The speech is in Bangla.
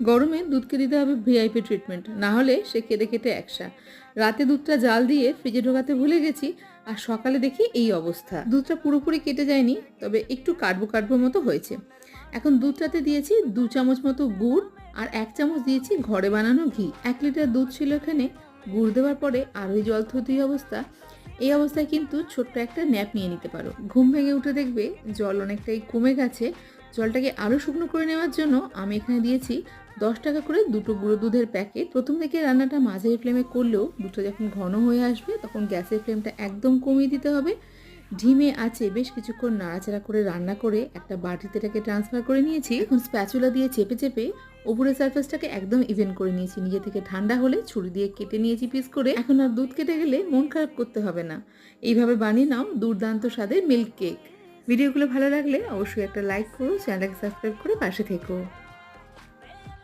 গরমে দুধকে দিতে হবে ভিআইপি ট্রিটমেন্ট, না হলে সে কেটে কেটে একসা। রাতে দুধটা জাল দিয়ে ফ্রিজে ঢোকাতে ভুলে গেছি, আর সকালে দেখি এই অবস্থা। দুধটা পুরোপুরি কেটে যায়নি, তবে একটু কাটবো কাটবো মতো হয়েছে। এখন দুধটাতে দিয়েছি 2 চামচ মতো গুড়, আর 1 চামচ দিয়েছি ঘরে বানানো ঘি। 1 লিটার দুধ ছিল এখানে। গুড় দেওয়ার পরে আরোই জল থুতু অবস্থা। এই অবস্থায় কিন্তু ছোট্ট একটা ন্যাপ নিয়ে নিতে পারো। ঘুম ভেঙে উঠে দেখবে জল অনেকটাই কমে গেছে। জলটাকে আরও শুকনো করে নেওয়ার জন্য আমি এখানে দিয়েছি 10 টাকা করে 2টো গুঁড়ো দুধের প্যাকেট। প্রথম থেকে রান্নাটা মাঝারি ফ্লেমে করলেও দুধটা যখন ঘন হয়ে আসবে তখন গ্যাসের ফ্লেমটা একদম কমিয়ে দিতে হবে। ঢিমে আছে বেশ কিছুক্ষণ নাড়াচাড়া করে রান্না করে একটা বাটিতে এটাকে ট্রান্সফার করে নিয়েছি। এখন স্প্যাচুলা দিয়ে চেপে চেপে ওপরের সারফেসটাকে একদম ইভেন করে নিয়েছি। নিজে থেকে ঠান্ডা হলে ছুরি দিয়ে কেটে নিয়েছি পিস করে। এখন আর দুধ কেটে গেলে মন খারাপ করতে হবে না। এইভাবে বানিয়ে নাও দুর্দান্ত স্বাদের মিল্ক কেক। ভিডিওগুলো ভালো লাগলে অবশ্যই একটা লাইক করো, চ্যানেলটাকে সাবস্ক্রাইব করে পাশে থেকো।